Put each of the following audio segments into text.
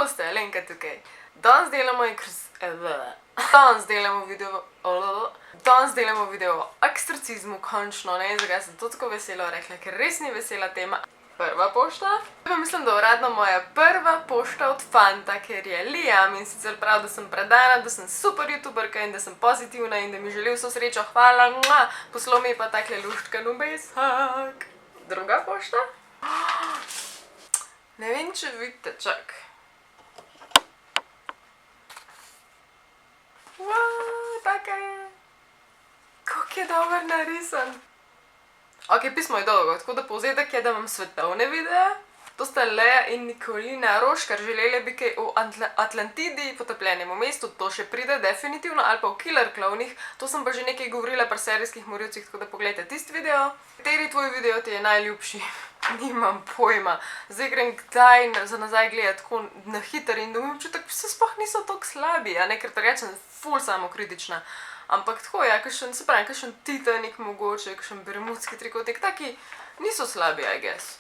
Kako ste? Alenka tukaj. Danes delamo video o eksorcizmu, končno, ne, zakaj sem to tako vesela rekla, ker res ni vesela tema. Prva pošta. Pa mislim, da uradno moja prva pošta od fanta, ker je Liam in sicer prav, da sem predana, da sem super youtuberka in da sem pozitivna in da mi želi vso srečo, hvala, poslal mi je pa takle luštkan obesek. Druga pošta. Ne vem, če vidite, čak. Taka je. Kako je dober narisan. Ok, pismo je dolgo, tako da povzetek je, da imam svetovne videe. To sta Leja in Nikolina Roškar, želeli bi kaj o Atlantidi, potopljenem mestu, to še pride definitivno, ali pa o Killer Clownih, to sem pa že nekaj govorila pri serijskih morilcih, tako da pogledajte tisti video. Kateri tvoj video ti je najljubši? Nimam pojma. Zdaj grem kdaj za nazaj gledati tako na hiter in domim občutek, se sploh niso toliko slabi, a ne, ker tako rečem, ful samokritična. Ampak tako, ja, kakšen Titanic mogoče, kakšen bermudski trikotek, taki niso slabi, I guess.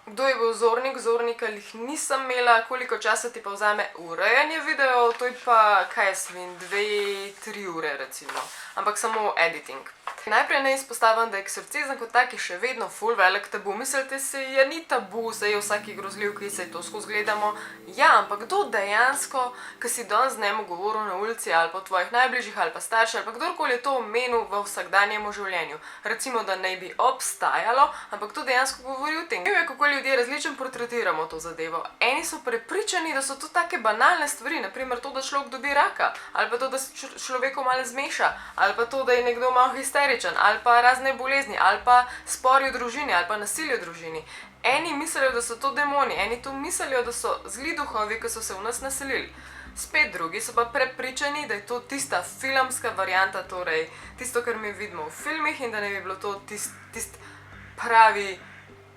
Kdo je bil vzornik? Vzornika jih nisem imela, koliko časa ti pa vzame urejanje videov, to je pa, kaj jaz vem, 2-3 ure recimo, ampak samo editing. Najprej naj izpostavim, da je eksorcizem kot tak je še vedno ful velik tabu. Mislite si, ja ni tabu, saj je vsaki grozljivki, saj to skozi gledamo. Ja, ampak kdo dejansko, ki si danes z njemu govoril na ulici ali pa tvojih najbližjih ali pa starših ali pa kdorkoli je to omenil v vsakdanjemu življenju. Recimo, da naj bi obstajalo, ampak to dejansko govori o tem. Vem je, kako ljudje različno portretiramo to zadevo. Eni so prepričani, da so to take banalne stvari, naprimer to, da človek dobi raka, ali pa to, da se človeku malo zmeša, ali pa to, da je nekdo malo histeričen, ali pa razne bolezni, ali pa spori v družini, ali pa nasilje v družini. Eni mislijo, da so to demoni, eni to mislijo, da so zli duhovi, ki so se v nas naselili. Spet drugi so pa prepričani, da je to tista filmska varianta, torej tisto, kar mi vidimo v filmih in da ne bi bilo to tist pravi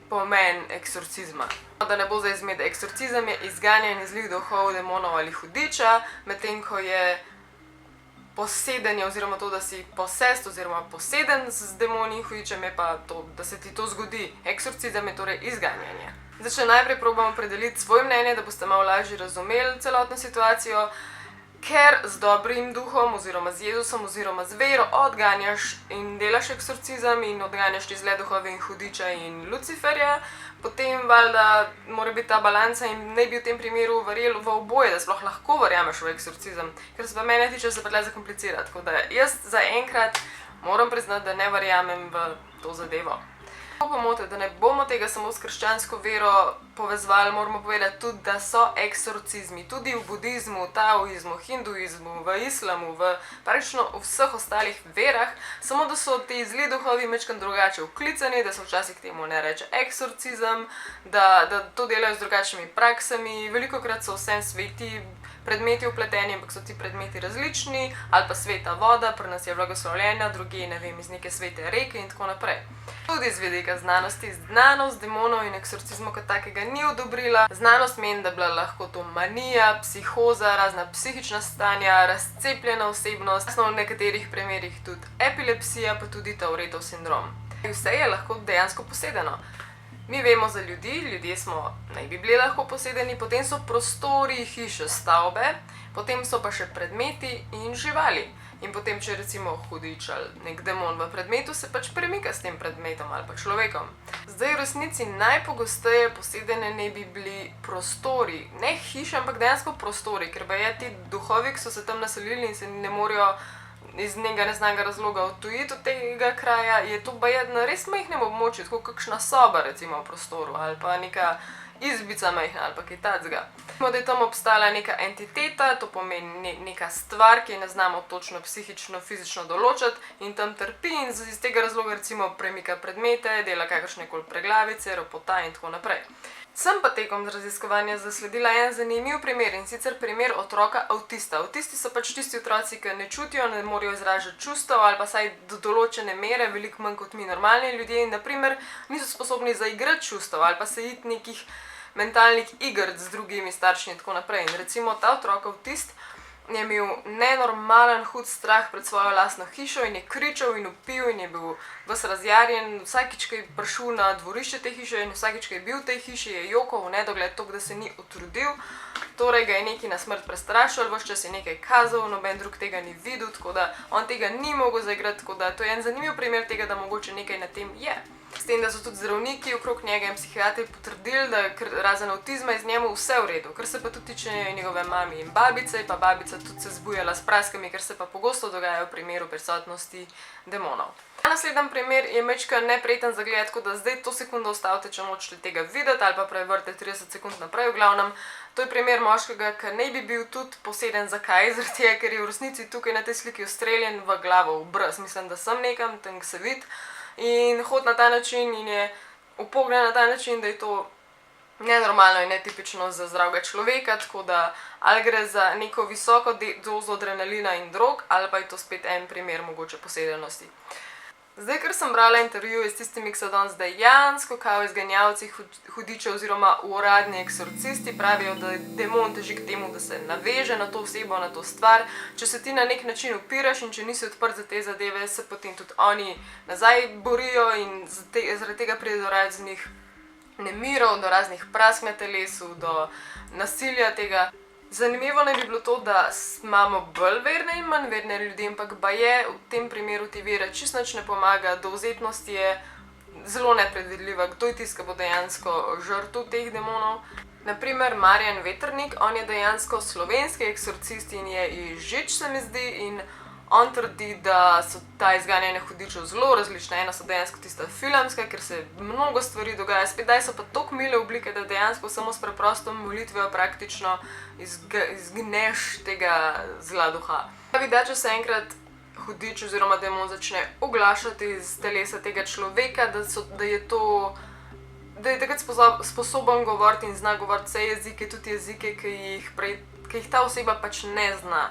pomen eksorcizma. Da ne bo zdaj zmede, eksorcizem je izganjanje zlih duhov, demonov ali hudiča, medtem ko je posedenje oziroma to, da si posest oziroma poseden z demoni in hudičem je pa to, da se ti to zgodi. Eksorcizem je torej izganjanje. Zdaj, če najprej probamo opredeliti svoje mnenje, da boste malo lažje razumeli celotno situacijo, ker z dobrim duhom oziroma z Jezusom oziroma z vero odganjaš in delaš eksorcizem in odganjaš ti zle duhove in hudiča in Luciferja, potem valjda mora biti ta balansa in naj bi v tem primeru verjel v oboje, da sploh lahko verjameš v eksorcizem, ker se pa mene tiče, se pa tle zakomplicira, tako da jaz zaenkrat moram priznati, da ne verjamem v to zadevo. Pomote, da ne bomo tega samo s krščansko vero povezvali, moramo povedati tudi, da so eksorcizmi tudi v budizmu, taoizmu, hinduizmu, v islamu, v praktično vseh ostalih verah, samo da so ti zli duhovi majčkeno drugače vklicani, da se včasih temu ne reče eksorcizem, da to delajo z drugačnimi praksami, velikokrat so vsem sveti predmeti vpleteni, ampak so ti predmeti različni, ali pa sveta voda, pri nas je blagoslovljena, drugje, ne vem, iz neke svete reke in tako naprej. Tudi z vidika znanosti, znanost demonov in eksorcizmov kot takega ni odobrila. Znanost meni, da je bila lahko to manija, psihoza, razna psihična stanja, razcepljena osebnost, v nekaterih primerih tudi epilepsija, pa tudi Tourette sindrom. Vse je lahko dejansko posedeno. Mi vemo za ljudi, ljudje smo, naj bi bili lahko posedeni, potem so prostori, hiše, stavbe, potem so pa še predmeti in živali. In potem, če recimo hudič ali nek demon v predmetu, se pač premika s tem predmetom ali pa človekom. Zdaj v resnici najpogosteje posedene naj bi bili prostori, ne hiše, ampak dejansko prostori, ker baje ti duhovi, ki so se tam naselili in se ne morejo iz nekega neznanega razloga odtujiti od tega kraja, je to baje na res majhnem območju, tako kakšna soba recimo v prostoru ali pa neka izbica majhna ali pa kaj tacga. Da je tam obstala neka entiteta, to pomeni neka stvar, ki je ne znamo točno psihično, fizično določiti in tam trpi in iz tega razloga recimo premika predmete, dela kakršnekoli preglavice, ropota in tako naprej. Sem pa tekom raziskovanja zasledila en zanimiv primer in sicer primer otroka avtista. Avtisti so pač tisti otroci, ki ne čutijo, ne morejo izražati čustev ali pa saj do določene mere, veliko manj kot mi normalni ljudje in naprimer niso sposobni zaigrati čustev ali pa se iti nekih mentalnih igr z drugimi starši in tako naprej. In recimo ta otrok avtist je imel nenormalen hud strah pred svojo lastno hišo in je kričal in vpil in je bil ves razjarjen. Vsakič, ko je prišel na dvorišče te hiše in vsakič, ko je bil v tej hiši, je jokal v nedogled toliko, da se ni utrudil. Torej ga je nekaj na smrt prestrašil, ves čas je nekaj kazal, noben drug tega ni videl, tako da on tega ni mogel zaigrati, tako da to je en zanimiv primer tega, da mogoče nekaj na tem je. S tem, da so tudi zdravniki okrog njega in psihiatri potrdili, da je razen avtizma iz njemu vse v redu. Kar se pa tudi tiče njegove mami in babice, je pa babica tudi se zbujala s praskami, kar se pa pogosto dogaja v primeru prisotnosti demonov. Naslednji primer je majčkeno neprijeten za gledati, tako da zdaj to sekundo ustavite, če nočete tega videti, ali pa prevrte 30 sekund naprej v glavnem. To je primer moškega, ki naj bi bil tudi poseden. Zakaj? Zaradi tega, ker je v resnici tukaj na tej sliki ustreljen v glavo, v brz. Mislim, da sem nekam, tam se vidi. In hodi na ta način in je upognjen na ta način, da je to nenormalno in netipično za zdravega človeka, tako da ali gre za neko visoko dozo adrenalina in drog, ali pa je to spet en primer mogoče posedenosti. Zdaj, ker sem brala intervjuje s tistimi, ki so danes dejansko kao izganjalci hudičev oziroma uradni eksorcisti, pravijo, da demon teži k temu, da se naveže na to osebo, na to stvar. Če se ti na nek način upiraš in če nisi odprt za te zadeve, se potem tudi oni nazaj borijo in zaradi tega pride do raznih nemirov, do raznih prask na telesu, do nasilja tega. Zanimivo naj bi bilo to, da imamo bolj verne in manj verne ljudi, ampak baje v tem primeru ti vera čisto nič ne pomaga, dovzetnost je zelo nepredvidljiva, kdo je tisti, ki bo dejansko žrtev teh demonov. Naprimer Marjan Vetrnik, on je dejansko slovenski eksorcist in je iz Žič, se mi zdi, in on trdi, da so ta izganjanja hudičev zelo različna. Ena so dejansko tista filmska, ker se mnogo stvari dogaja, spet daj so pa toliko mile oblike, da dejansko samo s preprosto molitvijo praktično izgneš tega zla duha. Pravi, da če se enkrat hudič oziroma demon začne oglašati iz telesa tega človeka, da je takrat sposoben govoriti in zna govoriti vse jezike, tudi jezike, ki jih ta oseba pač ne zna.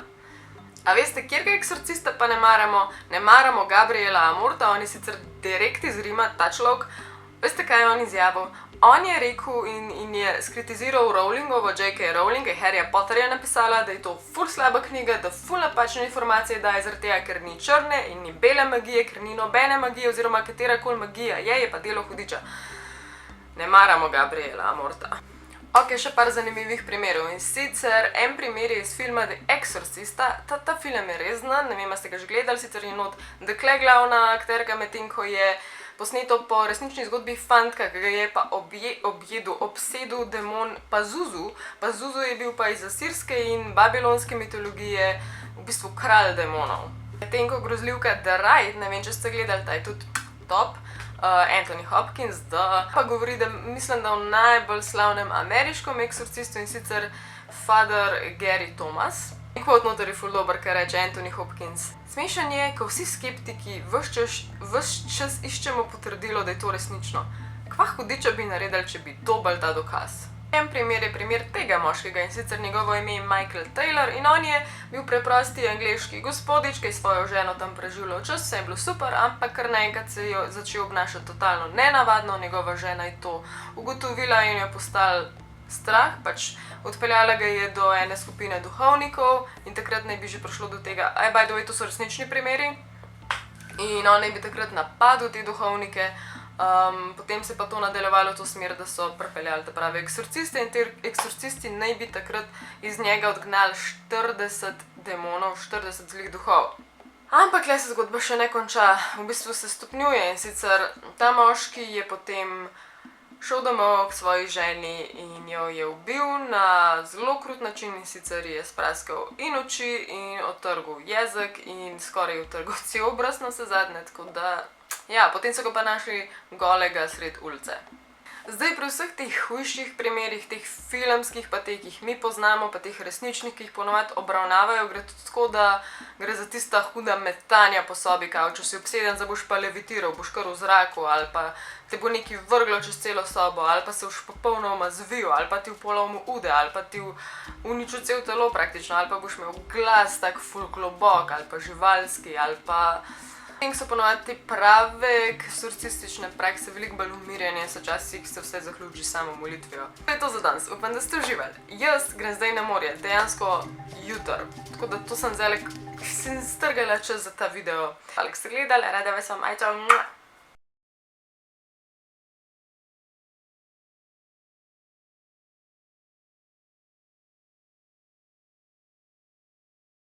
A veste, kjerega eksorcista pa ne maramo? Ne maramo Gabriela Amorta, on je sicer direkt iz Rima, ta človek. Veste, kaj je on izjavil? On je rekel in je skritiziral Rowlingovo, J.K. Rowling, je Harryja Potterja napisala, da je to ful slaba knjiga, da ful napačne informacije daje zaradi tega, ker ni črne in ni bele magije, ker ni nobene magije oziroma katerakoli magija je pa delo hudiča. Ne maramo Gabriela Amorta. Ok, še par zanimivih primerov. In sicer en primer je iz filma The Exorcist. Ta film je res znan, ne vem, ste ga že gledali, sicer je not dekle glavna akterka, medtem ko je posneto po resnični zgodbi fantka, ki ga je pa obsedel demon Pazuzu. Pazuzu je bil pa iz asirske in babilonske mitologije v bistvu kralj demonov. Medtem ko grozljivka The Ride, ne vem, če ste gledali, ta je tudi top, Anthony Hopkins, pa govori, da mislim, da o najbolj slavnem ameriškem eksorcistu, in sicer Father Gary Thomas. In kvot noter je ful dober, kar reče Anthony Hopkins. Smešen je, ko vsi skeptiki ves čas iščemo potrdilo, da je to resnično. Kva hudiča bi naredili, če bi dobili ta dokaz? En primer je primer tega moškega, in sicer njegovo ime je Michael Taylor in on je bil preprosti angleški gospodič, ki je svojo ženo tam preživljal čas, vse je bilo super, ampak kar naenkrat se je začel obnašati totalno nenavadno, njegova žena je to ugotovila in je postal strah, pač odpeljala ga je do ene skupine duhovnikov in takrat naj bi že prišlo do tega, by the way, to so resnični primeri, in on naj bi takrat napadel te duhovnike. Potem se pa to nadaljevalo v to smer, da so pripeljali te prave eksorciste in te eksorcisti naj bi takrat iz njega odgnali 40 demonov, 40 zlih duhov. Ampak le se zgodba še ne konča, v bistvu se stopnjuje, in sicer ta moški je potem šel domov k svoji ženi in jo je ubil na zelo krut način, in sicer je spraskal in oči in odtrgal jezik in skoraj odtrgal cel obraz navsezadnje, tako da ja, potem so ga pa našli golega sred ulice. Zdaj pri vseh teh hujših primerih, teh filmskih pa teh, ki jih mi poznamo, pa teh resničnih, ki jih ponovadi obravnavajo, gre tudi tako, da gre za tista huda metanja po sobi, kao če si obseden, da boš pa levitiral, boš kar v zraku, ali pa te bo nekaj vrglo čez celo sobo, ali pa se boš popolnoma zvil, ali pa ti v polomil ude, ali pa ti uničil cel telo praktično, ali pa boš imel glas tak ful globok, ali pa živalski, ali pa In so ponovadi te prave eksorcistične prakse veliko bolj umirjene, sočasih se vse zaključi samo molitvijo. To je to za danes, upam, da ste uživali. Jaz grem zdaj na morje, dejansko jutro. Tako da to sem zdaj strgala čas za ta video. Hvala, ker ste gledali, rada vas vam, aj čau.